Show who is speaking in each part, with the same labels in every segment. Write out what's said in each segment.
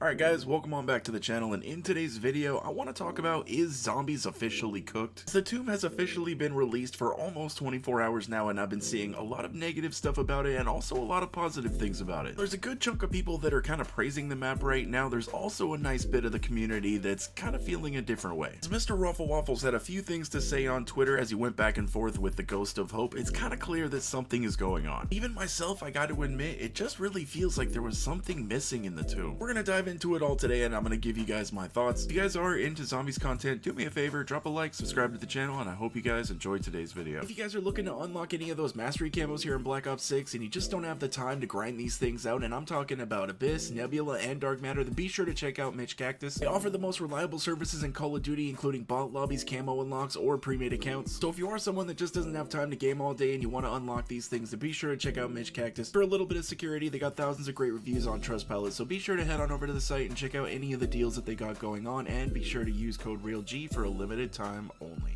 Speaker 1: Alright guys, welcome on back to the channel, and in today's video I want to talk about, is zombies officially cooked? The tomb has officially been released for almost 24 hours now, and I've been seeing a lot of negative stuff about it and also a lot of positive things about it. There's a good chunk of people that are kind of praising the map right now. There's also a nice bit of the community that's kind of feeling a different way. As MrRoflWaffles had a few things to say on Twitter as he went back and forth with the Ghost of Hope, it's kind of clear that something is going on. Even myself, I got to admit, it just really feels like there was something missing in the tomb. We're gonna dive into it all today, and I'm gonna give you guys my thoughts. If you guys are into zombies content, do me a favor, drop a like, subscribe to the channel, and I hope you guys enjoyed today's video. If you guys are looking to unlock any of those mastery camos here in Black Ops 6 and you just don't have the time to grind these things out, and I'm talking about Abyss, Nebula, and Dark Matter, then be sure to check out Mitch Cactus. They offer the most reliable services in Call of Duty, including bot lobbies, camo unlocks, or pre-made accounts. So if you are someone that just doesn't have time to game all day and you want to unlock these things, then be sure to check out Mitch Cactus. For a little bit of security, they got thousands of great reviews on Trustpilot, so be sure to head on over to the site and check out any of the deals that they got going on, and be sure to use code REALG for a limited time only.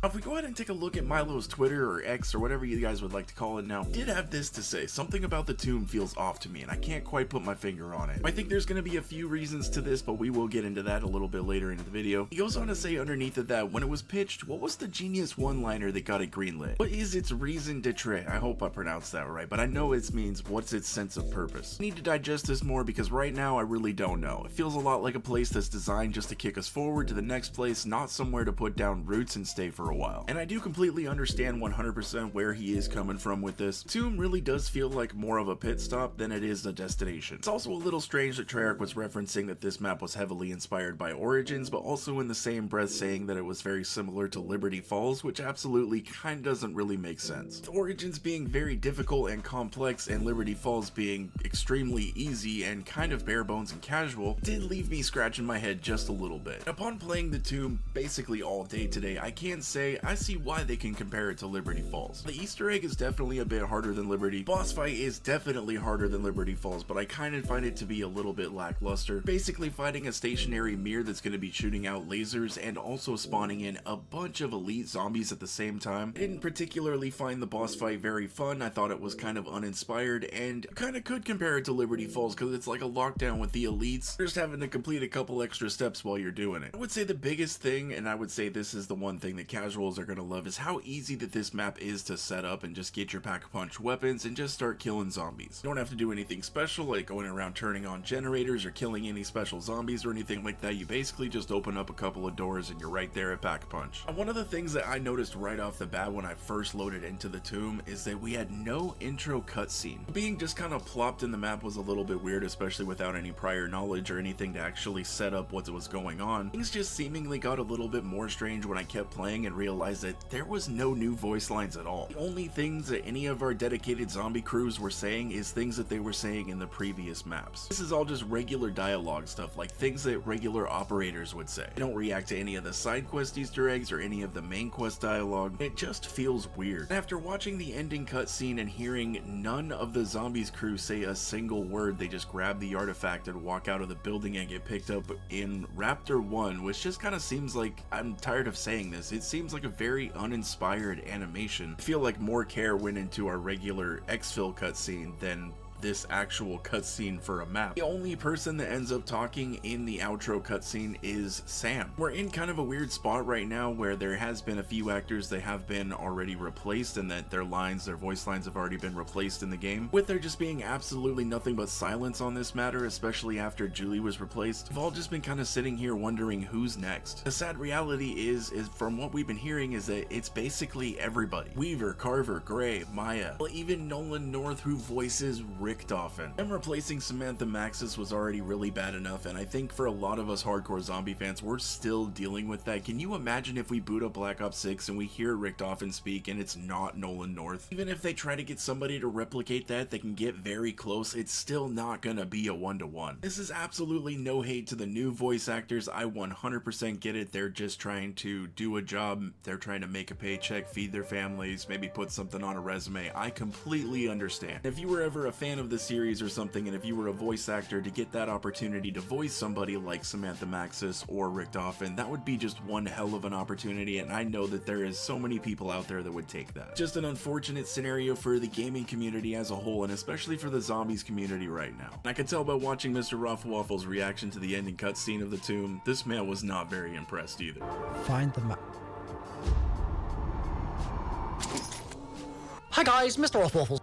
Speaker 1: If we go ahead and take a look at Milo's Twitter, or X, or whatever you guys would like to call it now, did have this to say: something about the tomb feels off to me, and I can't quite put my finger on it. I think there's going to be a few reasons to this, but we will get into that a little bit later into the video. He goes on to say underneath of that, when it was pitched, what was the genius one-liner that got it greenlit? What is its raison d'etre? I hope I pronounced that right, but I know it means what's its sense of purpose. I need to digest this more, because right now I really don't know. It feels a lot like a place that's designed just to kick us forward to the next place, not somewhere to put down roots and stay for a while. And I do completely understand 100% where he is coming from with this. Tomb really does feel like more of a pit stop than it is a destination. It's also a little strange that Treyarch was referencing that this map was heavily inspired by Origins, but also in the same breath saying that it was very similar to Liberty Falls, which absolutely kind of doesn't really make sense. With Origins being very difficult and complex, and Liberty Falls being extremely easy and kind of bare bones and casual, it did leave me scratching my head just a little bit. Upon playing the Tomb basically all day today, I can say I see why they can compare it to Liberty Falls. The Easter egg is definitely a bit harder than Liberty. Boss fight is definitely harder than Liberty Falls, but I kind of find it to be a little bit lackluster. Basically fighting a stationary mirror that's going to be shooting out lasers and also spawning in a bunch of elite zombies at the same time. I didn't particularly find the boss fight very fun. I thought it was kind of uninspired, and kind of could compare it to Liberty Falls because it's like a lockdown with the elites. You're just having to complete a couple extra steps while you're doing it. I would say the biggest thing, and I would say this is the one thing that casuals are going to love, is how easy that this map is to set up and just get your pack-a-punch weapons and just start killing zombies. You don't have to do anything special like going around turning on generators or killing any special zombies or anything like that. You basically just open up a couple of doors and you're right there at pack-a-punch. One of the things that I noticed right off the bat when I first loaded into the tomb is that we had no intro cutscene. Being just kind of plopped in the map was a little bit weird, especially without any prior knowledge or anything to actually set up what was going on. Things just seemingly got a little bit more strange when I kept playing and realized that there was no new voice lines at all. The only things that any of our dedicated zombie crews were saying is things that they were saying in the previous maps. This is all just regular dialogue stuff, like things that regular operators would say. They don't react to any of the side quest Easter eggs or any of the main quest dialogue. It just feels weird. After watching the ending cutscene and hearing none of the zombies crew say a single word, they just grab the artifact and walk out of the building and get picked up in Raptor 1, which just kind of seems like, I'm tired of saying this, it seems like a very uninspired animation. I feel like more care went into our regular exfil cutscene than this actual cutscene for a map. The only person that ends up talking in the outro cutscene is Sam. We're in kind of a weird spot right now where there has been a few actors that have been already replaced, and that their voice lines have already been replaced in the game, with there just being absolutely nothing but silence on this matter, especially after Julie was replaced. We've all just been kind of sitting here wondering who's next. The sad reality is from what we've been hearing, is that it's basically everybody. Weaver, Carver, Gray, Maya, well, even Nolan North, who voices Richtofen. Them replacing Samantha Maxis was already really bad enough, and I think for a lot of us hardcore zombie fans, we're still dealing with that. Can you imagine if we boot up Black Ops 6 and we hear Richtofen speak and it's not Nolan North? Even if they try to get somebody to replicate that, they can get very close, it's still not gonna be a one-to-one. This is absolutely no hate to the new voice actors. I 100% get it. They're just trying to do a job. They're trying to make a paycheck, feed their families, maybe put something on a resume. I completely understand. If you were ever a fan of of the series or something, and if you were a voice actor, to get that opportunity to voice somebody like Samantha Maxis or Rick Doffin, that would be just one hell of an opportunity, and I know that there is so many people out there that would take that. Just an unfortunate scenario for the gaming community as a whole, and especially for the zombies community right now. And I could tell by watching MrRoflWaffles' reaction to the ending cutscene of the tomb, this man was not very impressed either.
Speaker 2: Find the map. Hi guys, MrRoflWaffles.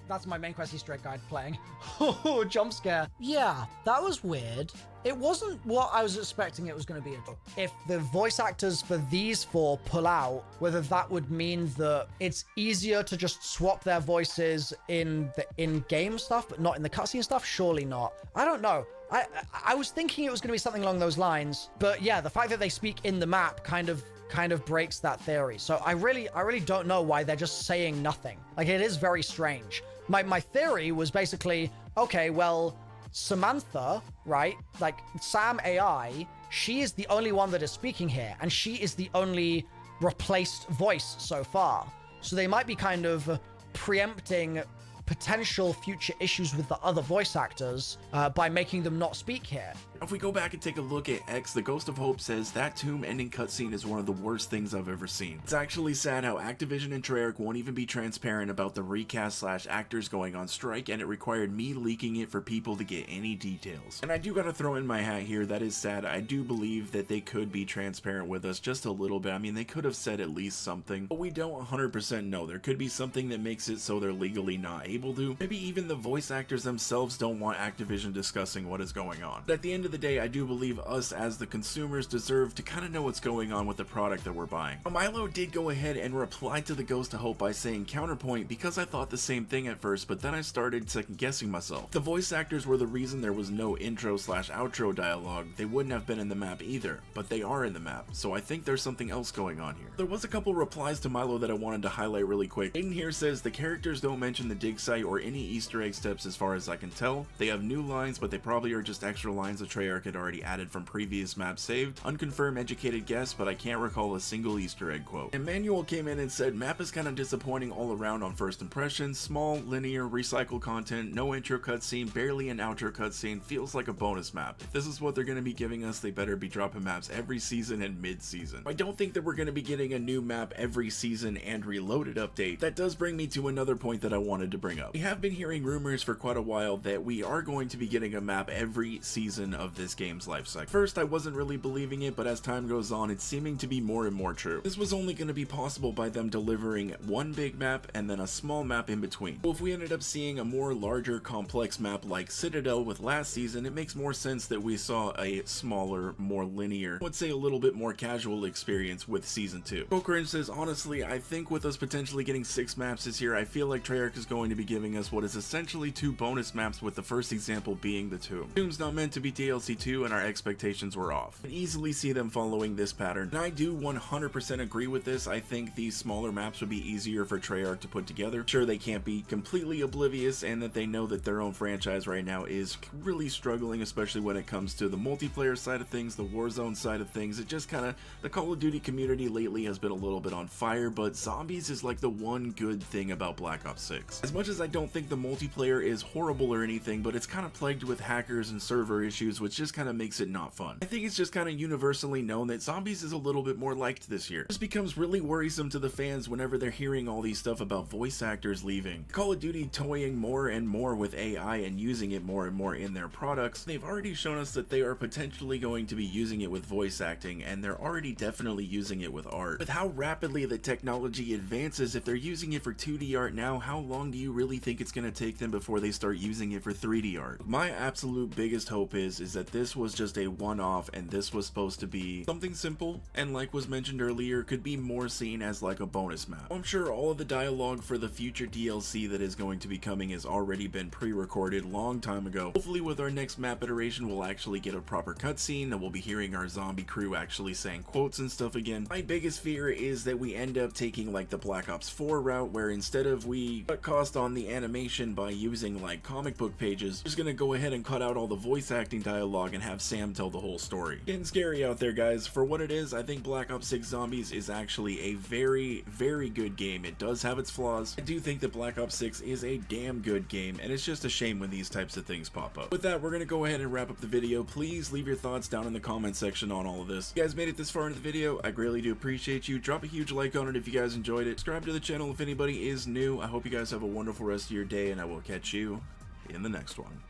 Speaker 2: That's my main quest Easter egg guide playing. Oh, jump scare. Yeah, that was weird. It wasn't what I was expecting it was going to be at all. If the voice actors for these four pull out, whether that would mean that it's easier to just swap their voices in the in-game stuff, but not in the cutscene stuff, surely not. I don't know. I was thinking it was going to be something along those lines, but yeah, the fact that they speak in the map kind of breaks that theory. So I really don't know why they're just saying nothing. Like, it is very strange. My theory was basically, okay, well, Samantha, right? Like, Sam AI, she is the only one that is speaking here, and she is the only replaced voice so far. So they might be kind of preempting potential future issues with the other voice actors by making them not speak here.
Speaker 1: If we go back and take a look at X, the Ghost of Hope says that tomb ending cutscene is one of the worst things I've ever seen. It's actually sad how Activision and Treyarch won't even be transparent about the recast / actors going on strike, and it required me leaking it for people to get any details. And I do gotta throw in my hat here, that is sad. I do believe that they could be transparent with us just a little bit. I mean, they could have said at least something, but we don't 100% know. There could be something that makes it so they're legally not able to. Maybe even the voice actors themselves don't want Activision discussing what is going on. But at the end of the day, I do believe us as the consumers deserve to kind of know what's going on with the product that we're buying. Milo did go ahead and reply to the Ghost of Hope by saying counterpoint, because I thought the same thing at first, but then I started second guessing myself. The voice actors were the reason there was no intro / outro dialogue. They wouldn't have been in the map either, but they are in the map, so I think there's something else going on here. There was a couple replies to Milo that I wanted to highlight really quick. Aiden here says the characters don't mention the dig site or any Easter egg steps as far as I can tell. They have new lines, but they probably are just extra lines that Treyarch had already added from previous maps saved. Unconfirmed educated guess, but I can't recall a single Easter egg quote. Emmanuel came in and said map is kind of disappointing all around on first impressions. Small, linear, recycled content, no intro cutscene, barely an outro cutscene, feels like a bonus map. If this is what they're going to be giving us, they better be dropping maps every season and mid-season. I don't think that we're going to be getting a new map every season and reloaded update. That does bring me to another point that I wanted to bring up. We have been hearing rumors for quite a while that we are going to be getting a map every season of this game's life cycle. First, I wasn't really believing it, but as time goes on, it's seeming to be more and more true. This was only going to be possible by them delivering one big map and then a small map in between. Well, if we ended up seeing a more larger, complex map like Citadel with last season, it makes more sense that we saw a smaller, more linear, I would say a little bit more casual experience with Season 2. Orange says, honestly, I think with us potentially getting 6 maps this year, I feel like Treyarch is going to be giving us what is essentially 2 bonus maps, with the first example being the Tomb. Tomb's not meant to be DLC 2, and our expectations were off. I can easily see them following this pattern, and I do 100% agree with this. I think these smaller maps would be easier for Treyarch to put together. Sure, they can't be completely oblivious, and that they know that their own franchise right now is really struggling, especially when it comes to the multiplayer side of things, the Warzone side of things. It just kind of, the Call of Duty community lately has been a little bit on fire, but zombies is like the one good thing about Black Ops 6. As much as I don't think the multiplayer is horrible or anything, but it's kind of plagued with hackers and server issues, which just kind of makes it not fun. I think it's just kind of universally known that zombies is a little bit more liked this year. It just becomes really worrisome to the fans whenever they're hearing all these stuff about voice actors leaving. Call of Duty toying more and more with AI and using it more and more in their products. They've already shown us that they are potentially going to be using it with voice acting, and they're already definitely using it with art. With how rapidly the technology advances, if they're using it for 2D art now, how long do you really think it's going to take them before they start using it for 3D art? My absolute biggest hope is that this was just a one-off, and this was supposed to be something simple, and like was mentioned earlier, could be more seen as like a bonus map. I'm sure all of the dialogue for the future DLC that is going to be coming has already been pre-recorded long time ago. Hopefully with our next map iteration, we'll actually get a proper cutscene, and we'll be hearing our zombie crew actually saying quotes and stuff again. My biggest fear is that we end up taking like the Black Ops 4 route, where instead of we cut cost on on the animation by using like comic book pages. Just gonna go ahead and cut out all the voice acting dialogue and have Sam tell the whole story. Getting scary out there, guys. For what it is, I think Black Ops 6 Zombies is actually a very, very good game. It does have its flaws. I do think that Black Ops 6 is a damn good game, and it's just a shame when these types of things pop up. With that, we're gonna go ahead and wrap up the video. Please leave your thoughts down in the comment section on all of this. If you guys made it this far into the video, I greatly do appreciate you. Drop a huge like on it if you guys enjoyed it. Subscribe to the channel if anybody is new. I hope you guys have a wonderful rest of your day, and I will catch you in the next one.